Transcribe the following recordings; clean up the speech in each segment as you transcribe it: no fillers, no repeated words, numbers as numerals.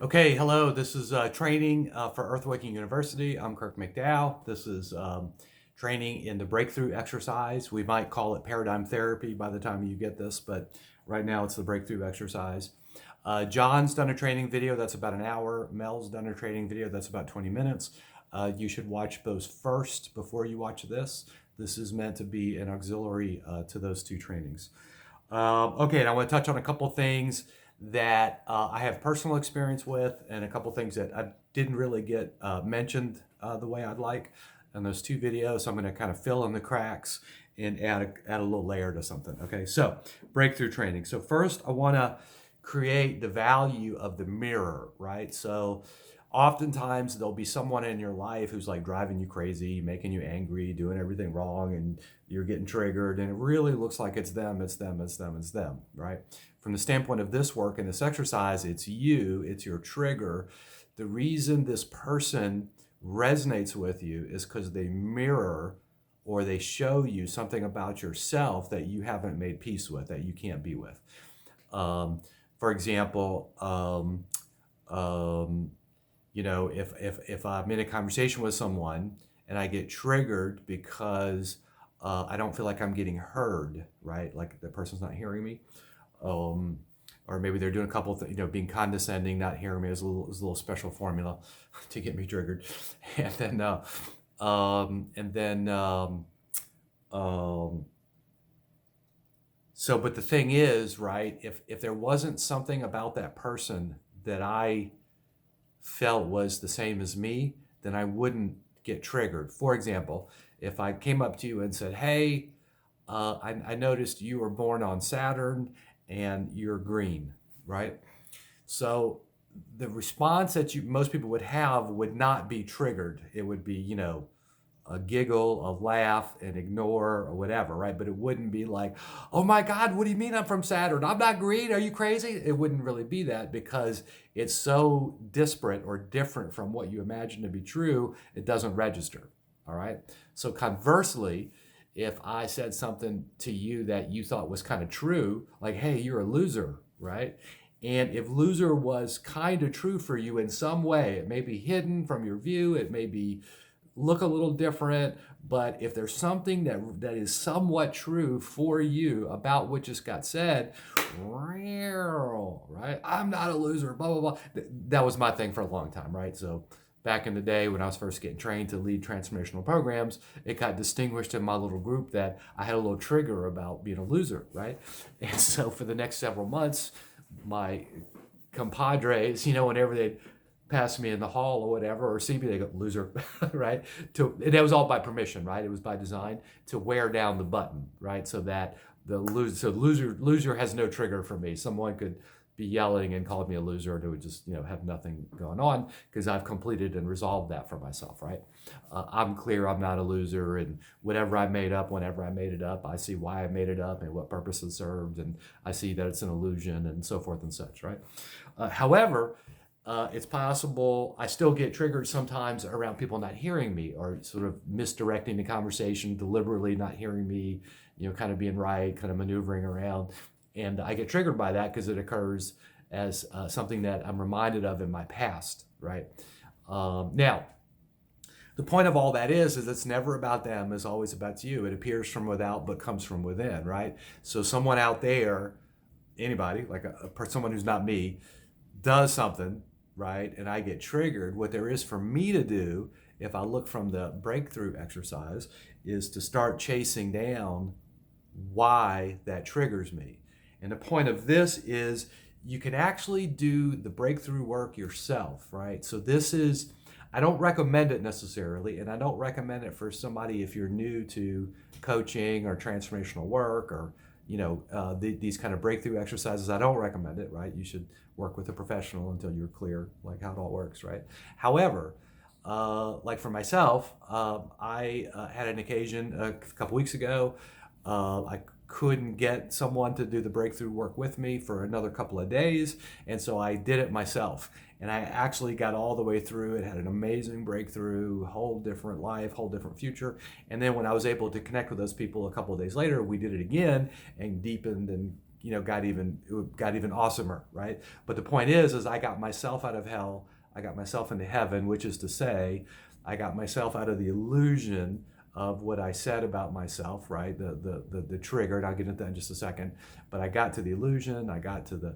Okay, hello. This is training for Earthwaking University. I'm Kirk McDow. This is training in the breakthrough exercise. We might call it paradigm therapy by the time you get this, but right now it's the breakthrough exercise. John's done a training video that's about an hour. Mel's done a training video that's about 20 minutes. You should watch those first before you watch this. This is meant to be an auxiliary to those two trainings. Okay, and I want to touch on a couple things that I have personal experience with, and a couple things that I didn't really get mentioned the way I'd like in those two videos. So I'm going to kind of fill in the cracks and add a little layer to something. Okay, so breakthrough training. So first, I want to create the value of the mirror, right? So oftentimes there'll be someone in your life who's like driving you crazy, making you angry, doing everything wrong, and you're getting triggered, and it really looks like it's them, right? From the standpoint of this work and this exercise, it's you, it's your trigger. The reason this person resonates with you is because they mirror or they show you something about yourself that you haven't made peace with, that you can't be with. For example, if I'm in a conversation with someone and I get triggered because I don't feel like I'm getting heard, right? Like the person's not hearing me. Or maybe they're doing a couple of things, being condescending, not hearing me is a little special formula to get me triggered. And then, but the thing is, right, if there wasn't something about that person that I felt was the same as me, then I wouldn't get triggered. For example, if I came up to you and said, hey, I noticed you were born on Saturn and you're green, right? So the response that most people would have would not be triggered. It would be, a giggle, a laugh, an ignore, or whatever, right? But it wouldn't be like, oh my God, what do you mean I'm from Saturn? I'm not green. Are you crazy? It wouldn't really be that because it's so disparate or different from what you imagine to be true, it doesn't register, all right? So conversely, if I said something to you that you thought was kind of true, like, hey, you're a loser, right? And if loser was kind of true for you in some way, it may be hidden from your view, it may be look a little different, but if there's something that is somewhat true for you about what just got said, right? I'm not a loser, blah, blah, blah. That was my thing for a long time, right? So back in the day when I was first getting trained to lead transformational programs, it got distinguished in my little group that I had a little trigger about being a loser, right? And so for the next several months, my compadres, whenever they'd pass me in the hall or whatever, or see me, they go, loser, right? That was all by permission, right? It was by design to wear down the button, right? So that loser has no trigger for me. Someone could be yelling and call me a loser, and it would just, have nothing going on because I've completed and resolved that for myself, right? I'm clear I'm not a loser, and whatever I made up, whenever I made it up, I see why I made it up and what purpose it served, and I see that it's an illusion and so forth and such, right? However, it's possible I still get triggered sometimes around people not hearing me or sort of misdirecting the conversation, deliberately not hearing me, kind of being right, kind of maneuvering around. And I get triggered by that because it occurs as something that I'm reminded of in my past, right? Now, the point of all that is it's never about them, it's always about you. It appears from without but comes from within, right? So someone out there, anybody, like someone who's not me, does something, right, and I get triggered, what there is for me to do, if I look from the breakthrough exercise, is to start chasing down why that triggers me. And the point of this is you can actually do the breakthrough work yourself, right? So this is, I don't recommend it necessarily, and I don't recommend it for somebody if you're new to coaching or transformational work or these kind of breakthrough exercises. I don't recommend it, right? You should work with a professional until you're clear, like how it all works, right? However, like for myself, I had an occasion a couple weeks ago. I couldn't get someone to do the breakthrough work with me for another couple of days, and so I did it myself. And I actually got all the way through it, had an amazing breakthrough, whole different life, whole different future. And then when I was able to connect with those people a couple of days later, we did it again and deepened and got even awesomer, right? But the point is I got myself out of hell. I got myself into heaven, which is to say, I got myself out of the illusion of what I said about myself, right? The trigger, and I'll get into that in just a second. But I got to the illusion, I got to the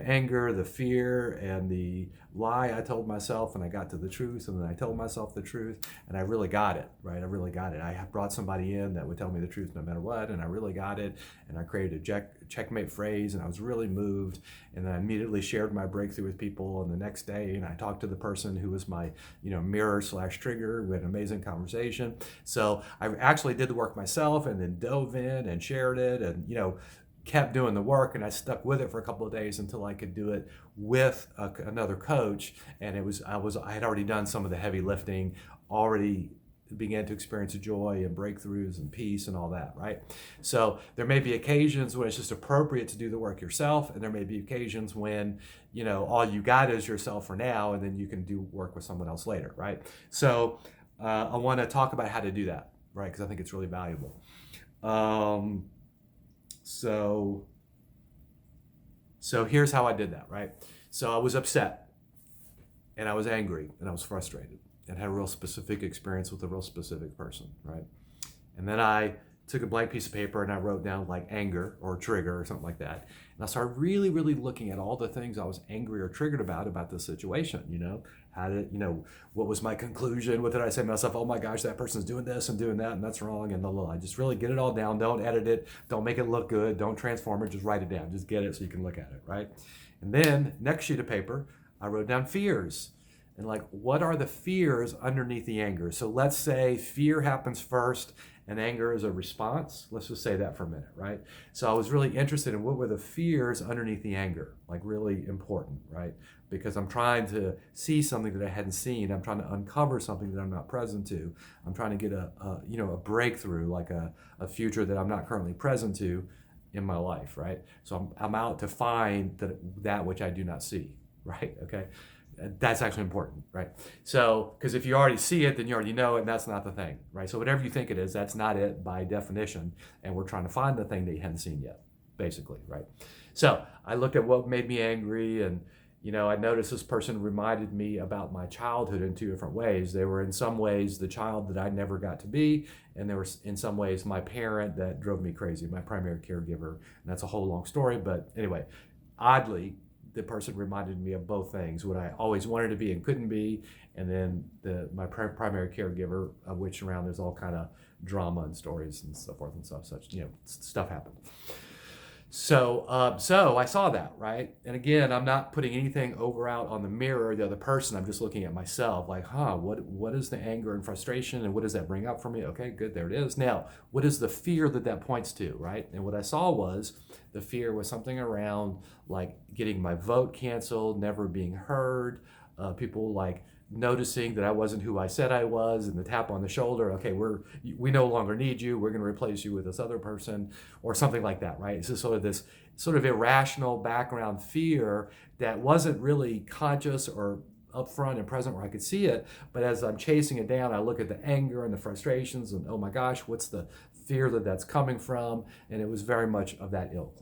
anger, the fear, and the lie I told myself, and I got to the truth, and then I told myself the truth, and I really got it, right? I really got it. I brought somebody in that would tell me the truth no matter what, and I really got it, and I created a checkmate phrase, and I was really moved, and then I immediately shared my breakthrough with people, and the next day, and I talked to the person who was my, mirror/trigger. We had an amazing conversation. So I actually did the work myself, and then dove in and shared it, and, kept doing the work, and I stuck with it for a couple of days until I could do it with another coach. And I had already done some of the heavy lifting, already began to experience joy and breakthroughs and peace and all that, right? So there may be occasions when it's just appropriate to do the work yourself, and there may be occasions when all you got is yourself for now, and then you can do work with someone else later, right? So I want to talk about how to do that, right? Because I think it's really valuable. So here's how I did that, right? So I was upset, and I was angry, and I was frustrated, and had a real specific experience with a real specific person, right? And then I took a blank piece of paper and I wrote down like anger or trigger or something like that. And I started really, really looking at all the things I was angry or triggered about the situation, what was my conclusion? What did I say to myself? Oh my gosh, that person's doing this and doing that, and that's wrong, and blah, blah, blah. I just really get it all down. Don't edit it. Don't make it look good. Don't transform it. Just write it down. Just get it so you can look at it, right? And then next sheet of paper, I wrote down fears. And what are the fears underneath the anger? So let's say fear happens first and anger is a response. Let's just say that for a minute, right? So I was really interested in what were the fears underneath the anger, really important, right? Because I'm trying to see something that I hadn't seen. I'm trying to uncover something that I'm not present to. I'm trying to get a breakthrough, like a future that I'm not currently present to in my life, right? So I'm out to find that which I do not see, right? Okay. That's actually important, right? So, because if you already see it, then you already know it, and that's not the thing, right? So whatever you think it is, that's not it by definition, and we're trying to find the thing that you hadn't seen yet, basically, right? So I looked at what made me angry, and I noticed this person reminded me about my childhood in two different ways. They were in some ways the child that I never got to be, and they were in some ways my parent that drove me crazy, my primary caregiver, and that's a whole long story, but anyway, oddly, the person reminded me of both things, what I always wanted to be and couldn't be, and then my primary caregiver, of which around there's all kind of drama and stories and so forth and such, stuff happened. So I saw that, right? And again, I'm not putting anything out on the mirror, the other person. I'm just looking at myself what is the anger and frustration, and what does that bring up for me? Okay, good, there it is. Now, what is the fear that points to, right? And what I saw was the fear was something around getting my vote canceled, never being heard, people noticing that I wasn't who I said I was, and the tap on the shoulder, okay, we no longer need you, we're going to replace you with this other person, or something like that, right? It's just this sort of irrational background fear that wasn't really conscious or upfront and present where I could see it, but as I'm chasing it down, I look at the anger and the frustrations, and oh my gosh, what's the fear that's coming from? And it was very much of that ilk.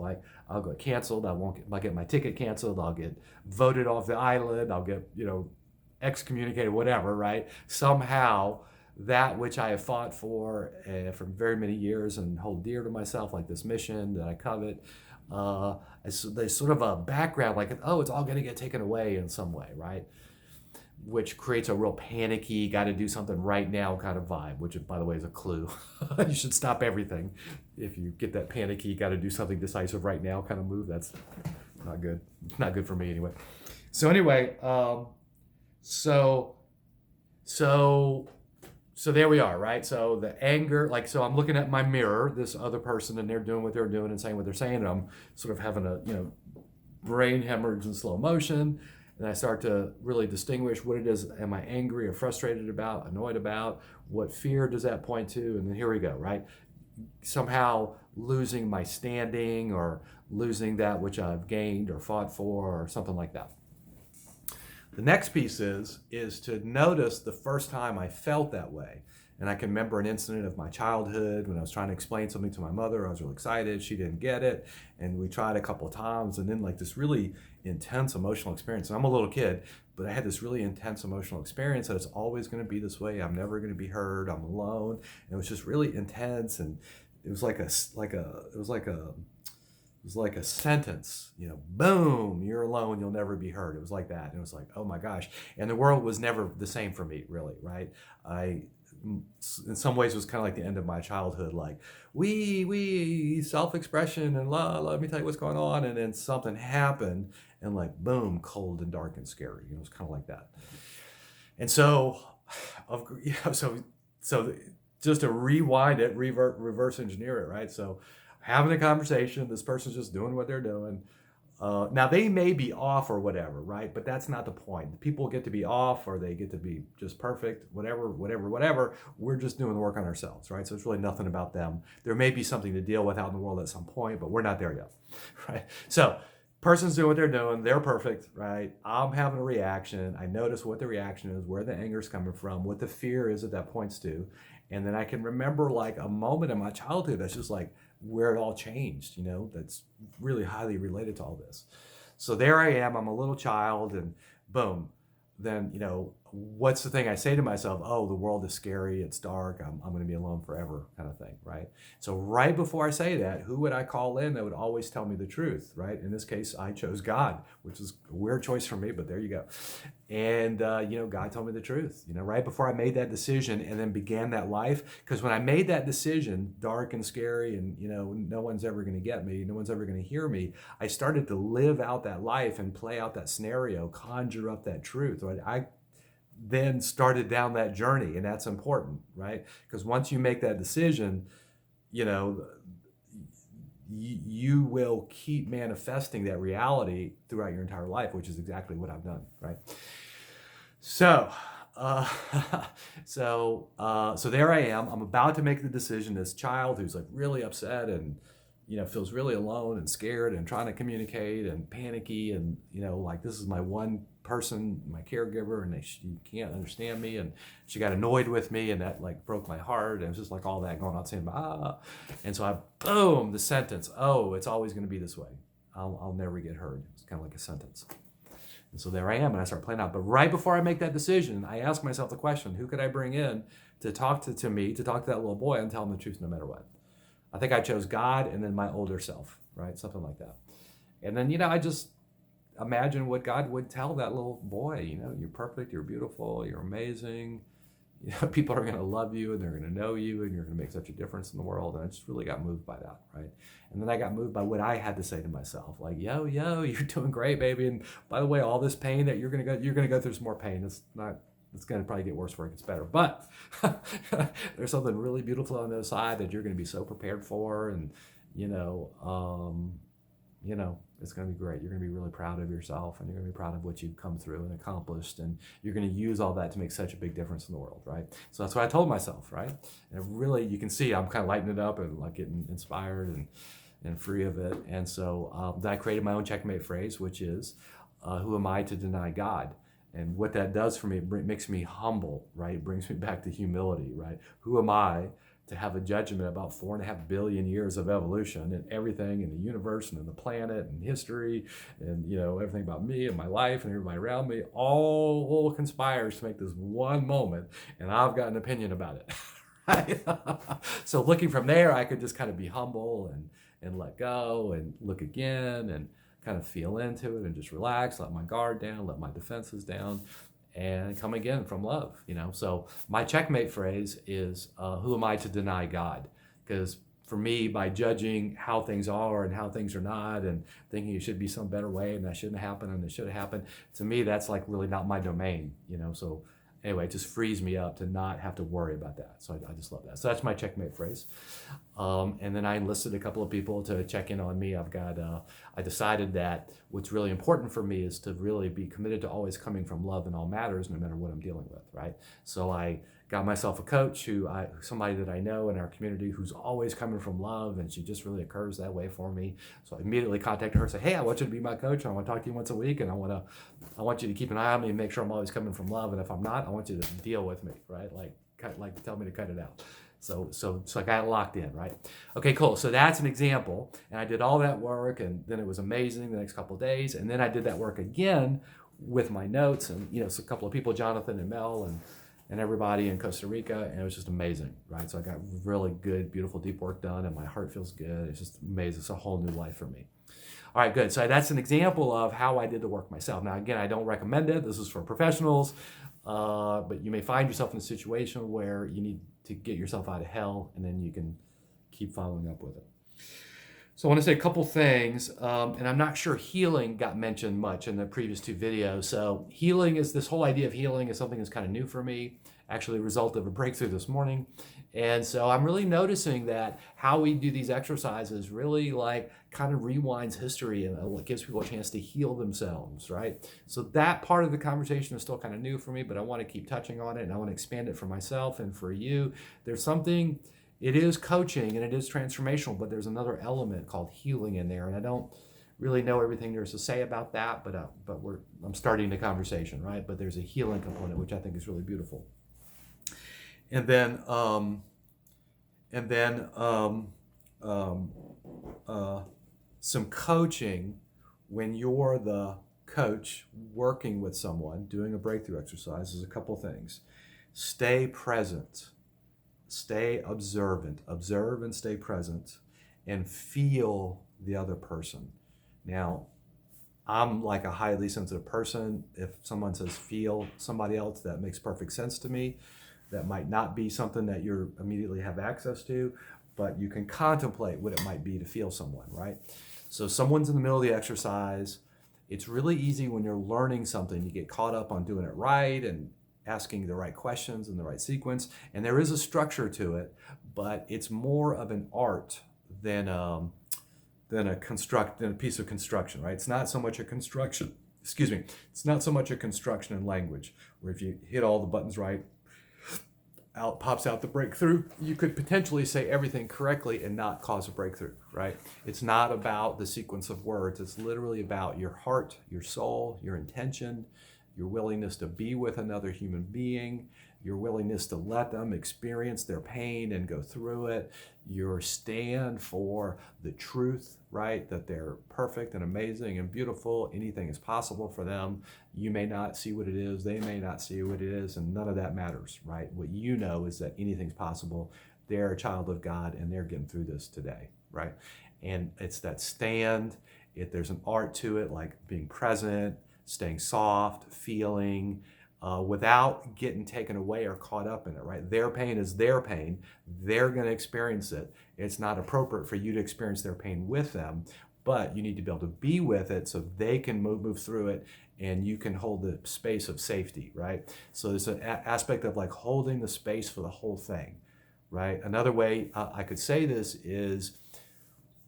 I'll get canceled, I'll get my ticket canceled, I'll get voted off the island, I'll get excommunicated, whatever, right? Somehow that which I have fought for very many years and hold dear to myself, like this mission that I covet, there's sort of a background it's all going to get taken away in some way, right? Which creates a real panicky, got to do something right now kind of vibe, which, by the way, is a clue. You should stop everything if you get that panicky, got to do something decisive right now kind of move. That's not good. Not good for me anyway. So anyway, So there we are, right? So the anger, so I'm looking at my mirror, this other person, and they're doing what they're doing and saying what they're saying, and I'm sort of having a, brain hemorrhage in slow motion, and I start to really distinguish what it is, am I angry or frustrated about, annoyed about, what fear does that point to, and then here we go, right? Somehow losing my standing or losing that which I've gained or fought for or something like that. The next piece is to notice the first time I felt that way. And I can remember an incident of my childhood when I was trying to explain something to my mother. I was really excited. She didn't get it. And we tried a couple of times. And then like this really intense emotional experience. And I'm a little kid, but I had this really intense emotional experience that it's always going to be this way. I'm never going to be heard. I'm alone. And it was just really intense. And it was like a sentence, boom, you're alone, you'll never be heard. It was like that. And it was like, oh my gosh. And the world was never the same for me, really, right? I, in some ways, was kind of like the end of my childhood, like, we, self-expression and let me tell you what's going on. And then something happened and like, boom, cold and dark and scary. It was kind of like that. And so, so just to rewind it, reverse engineer it, right? So having a conversation, this person's just doing what they're doing. Now they may be off or whatever, right? But that's not the point. People get to be off or they get to be just perfect, whatever. We're just doing the work on ourselves, right? So it's really nothing about them. There may be something to deal with out in the world at some point, but we're not there yet, right? So person's doing what they're doing. They're perfect, right? I'm having a reaction. I notice what the reaction is, where the anger's coming from, what the fear is that points to. And then I can remember like a moment in my childhood that's just like where it all changed, that's really highly related to all this. So there I am, I'm a little child, and boom, then, what's the thing I say to myself? Oh, the world is scary, it's dark, I'm going to be alone forever, kind of thing, right? So right before I say that, who would I call in that would always tell me the truth, right? In this case, I chose God, which is a weird choice for me, but there you go. And, God told me the truth, right before I made that decision and then began that life. Because when I made that decision, dark and scary, and, no one's ever going to get me, no one's ever going to hear me, I started to live out that life and play out that scenario, conjure up that truth, right? I then started down that journey, and that's important, right? Because once you make that decision, you will keep manifesting that reality throughout your entire life, which is exactly what I've done, right? So, so there I am. I'm about to make the decision. This child who's like really upset and feels really alone and scared and trying to communicate and panicky and like this is my one person, my caregiver, and she can't understand me, and she got annoyed with me, and that like broke my heart, and it was just like all that going on, saying and so boom, the sentence, oh, it's always going to be this way. I'll never get heard. It's kind of like a sentence. And so there I am, and I start playing out. But right before I make that decision, I ask myself the question: who could I bring in to talk to me, to talk to that little boy, and tell him the truth no matter what? I think I chose God, and then my older self, right? Something like that. And then I just imagine what God would tell that little boy. You're perfect, you're beautiful, you're amazing. People are going to love you, and they're going to know you, and you're going to make such a difference in the world. And I just really got moved by that, right? And then I got moved by what I had to say to myself, like, yo, you're doing great, baby. And by the way, all this pain that you're going to go through some more pain. It's going to probably get worse before it gets better. But there's something really beautiful on the other side that you're going to be so prepared for, and it's going to be great. You're going to be really proud of yourself, and you're going to be proud of what you've come through and accomplished, and you're going to use all that to make such a big difference in the world, right? So that's what I told myself, right? And really, you can see I'm kind of lighting it up and like getting inspired and free of it. And so I created my own checkmate phrase, which is, who am I to deny God? And what that does for me, it makes me humble, right? It brings me back to humility, right? Who am I to have a judgment about 4.5 billion years of evolution and everything in the universe and in the planet and history and everything about me and my life and everybody around me all conspires to make this one moment, and I've got an opinion about it. Right? So looking from there, I could just kind of be humble and let go and look again and kind of feel into it and just relax, let my guard down, let my defenses down, and come again from love, So my checkmate phrase is, who am I to deny God? Because for me, by judging how things are and how things are not, and thinking it should be some better way and that shouldn't happen and it should have happened, to me, that's like really not my domain, So anyway, it just frees me up to not have to worry about that. So I just love that. So that's my checkmate phrase. And then I enlisted a couple of people to check in on me. I decided that what's really important for me is to really be committed to always coming from love in all matters, no matter what I'm dealing with, right? So I got myself a coach somebody that I know in our community who's always coming from love, and she just really occurs that way for me. So I immediately contacted her and said, hey, I want you to be my coach, and I want to talk to you once a week, and I want you to keep an eye on me and make sure I'm always coming from love, and if I'm not, I want you to deal with me, right? Like, like tell me to cut it out. So I got it locked in, right? Okay, cool. So that's an example. And I did all that work, and then it was amazing the next couple of days. And then I did that work again with my notes, and so a couple of people, Jonathan and Mel, and everybody in Costa Rica, and it was just amazing, right? So I got really good, beautiful, deep work done, and my heart feels good. It's just amazing. It's a whole new life for me. All right, good. So that's an example of how I did the work myself. Now, again, I don't recommend it. This is for professionals, but you may find yourself in a situation where you need to get yourself out of hell, and then you can keep following up with it. So I want to say a couple things, and I'm not sure healing got mentioned much in the previous two videos. So this whole idea of healing is something that's kind of new for me, actually a result of a breakthrough this morning. And so I'm really noticing that how we do these exercises really kind of rewinds history and gives people a chance to heal themselves, right? So that part of the conversation is still kind of new for me, but I want to keep touching on it, and I want to expand it for myself and for you. It is coaching and it is transformational, but there's another element called healing in there. And I don't really know everything there's to say about that, but I'm starting the conversation, right? But there's a healing component, which I think is really beautiful. And then some coaching when you're the coach working with someone, doing a breakthrough exercise, is a couple things. Stay present. Stay observant. Observe and stay present and feel the other person. Now, I'm like a highly sensitive person. If someone says feel somebody else, that makes perfect sense to me. That might not be something that you immediately have access to, but you can contemplate what it might be to feel someone, right? So someone's in the middle of the exercise. It's really easy when you're learning something. You get caught up on doing it right and asking the right questions in the right sequence, and there is a structure to it, but it's more of an art than a piece of construction, right? It's not so much a construction. It's not so much a construction in language, where if you hit all the buttons right, pops out the breakthrough. You could potentially say everything correctly and not cause a breakthrough, right? It's not about the sequence of words. It's literally about your heart, your soul, your intention, your willingness to be with another human being, your willingness to let them experience their pain and go through it, your stand for the truth, right? That they're perfect and amazing and beautiful. Anything is possible for them. You may not see what it is. They may not see what it is, and none of that matters, right? What you know is that anything's possible. They're a child of God, and they're getting through this today, right? And it's that stand. There's an art to it, like being present, staying soft, feeling, without getting taken away or caught up in it, right? Their pain is their pain. They're going to experience it. It's not appropriate for you to experience their pain with them, but you need to be able to be with it so they can move through it, and you can hold the space of safety, right? So there's an aspect of like holding the space for the whole thing, right? Another way I could say this is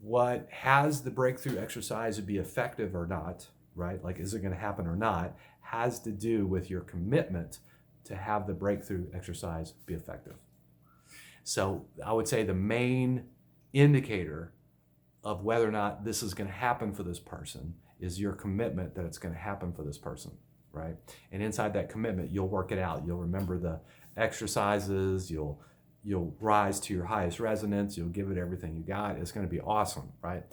what has the breakthrough exercise to be effective or not, right? Like, is it going to happen or not, has to do with your commitment to have the breakthrough exercise be effective. So I would say the main indicator of whether or not this is going to happen for this person is your commitment that it's going to happen for this person, right? And inside that commitment, you'll work it out. You'll remember the exercises, you'll rise to your highest resonance, you'll give it everything you got. It's going to be awesome, right?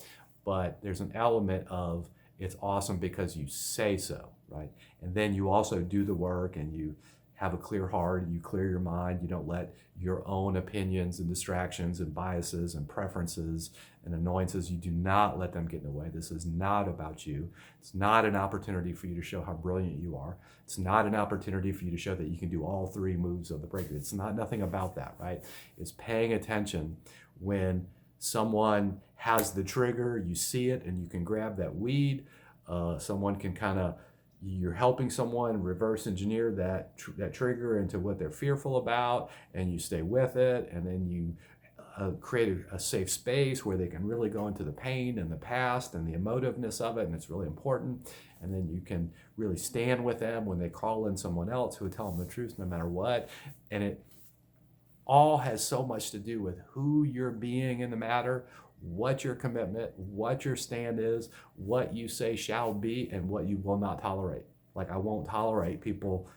But there's an element of it's awesome because you say so, right? And then you also do the work, and you have a clear heart, you clear your mind, you don't let your own opinions and distractions and biases and preferences and annoyances, you do not let them get in the way. This is not about you. It's not an opportunity for you to show how brilliant you are. It's not an opportunity for you to show that you can do all three moves of the breakthrough. It's nothing about that, right? It's paying attention when someone has the trigger, you see it, and you can grab that weed. Someone can you're helping someone reverse engineer that trigger into what they're fearful about, and you stay with it, and then you create a safe space where they can really go into the pain and the past and the emotiveness of it, and it's really important. And then you can really stand with them when they call in someone else who will tell them the truth no matter what. And it all has so much to do with who you're being in the matter, what your commitment, what your stand is, what you say shall be, and what you will not tolerate. Like, I won't tolerate people.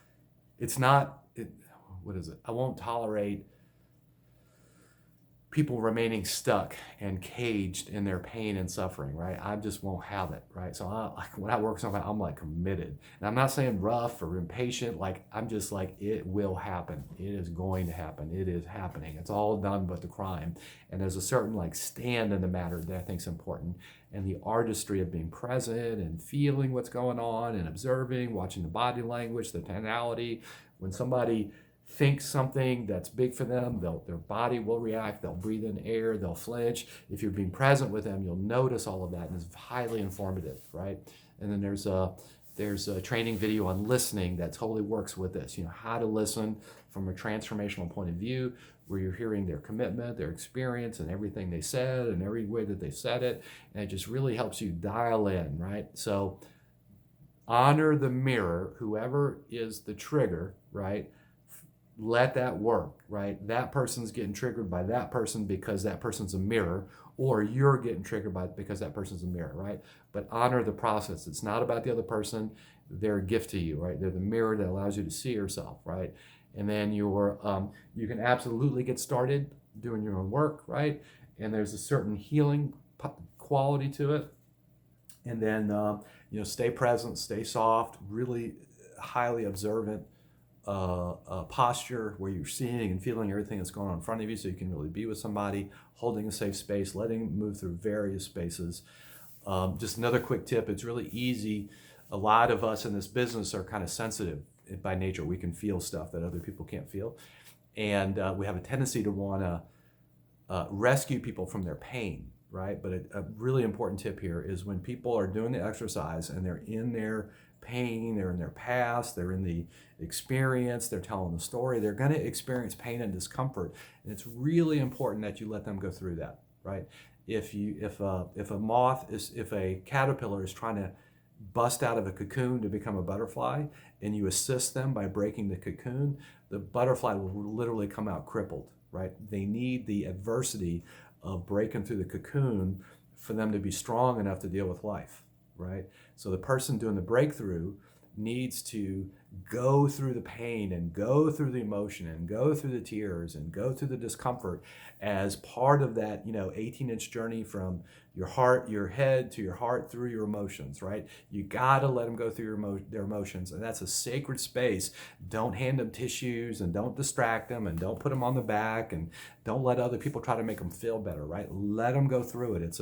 what is it? I won't tolerate people remaining stuck and caged in their pain and suffering, right? I just won't have it, right? So when I work with somebody, I'm like committed. And I'm not saying rough or impatient, like I'm just like, it will happen. It is going to happen. It is happening. It's all done but the crime. And there's a certain like stand in the matter that I think is important. And the artistry of being present and feeling what's going on and observing, watching the body language, the tonality. When somebody think something that's big for them, their body will react, they'll breathe in air, they'll flinch. If you're being present with them, you'll notice all of that, and it's highly informative, right? And then there's a training video on listening that totally works with this, how to listen from a transformational point of view, where you're hearing their commitment, their experience, and everything they said, and every way that they said it, and it just really helps you dial in, right? So honor the mirror, whoever is the trigger, right? Let that work, right? That person's getting triggered by that person because that person's a mirror, or you're getting triggered by because that person's a mirror, right? But honor the process. It's not about the other person. They're a gift to you, right? They're the mirror that allows you to see yourself, right? And then you can absolutely get started doing your own work, right? And there's a certain healing quality to it. And then, stay present, stay soft, really highly observant, posture where you're seeing and feeling everything that's going on in front of you, so you can really be with somebody, holding a safe space, letting them move through various spaces. Just another quick tip, it's really easy. A lot of us in this business are kind of sensitive by nature. We can feel stuff that other people can't feel. And we have a tendency to want to rescue people from their pain, right? But a really important tip here is when people are doing the exercise and they're in their pain, they're in their past, they're in the experience, they're telling the story, they're going to experience pain and discomfort. And it's really important that you let them go through that, right? If a caterpillar is trying to bust out of a cocoon to become a butterfly, and you assist them by breaking the cocoon, the butterfly will literally come out crippled, right? They need the adversity of breaking through the cocoon for them to be strong enough to deal with life, right? So the person doing the breakthrough needs to go through the pain and go through the emotion and go through the tears and go through the discomfort as part of that 18-inch journey from your head to your heart through your emotions, right? You got to let them go through their emotions, and that's a sacred space. Don't hand them tissues, and don't distract them, and don't put them on the back, and don't let other people try to make them feel better, right? Let them go through it. It's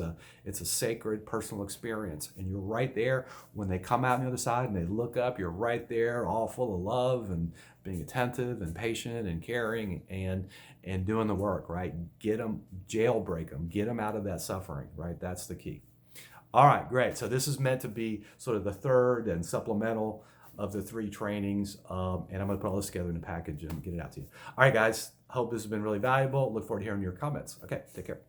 a sacred personal experience, and you're right there when they come out on the other side and they look up. You're right there, all full of love and being attentive and patient and caring and doing the work, right? Get them, jailbreak them, get them out of that suffering, right? That's the key. All right, great. So this is meant to be sort of the third and supplemental of the 3 trainings, and I'm going to put all this together in a package and get it out to you. All right, guys, hope this has been really valuable. Look forward to hearing your comments. Okay, take care.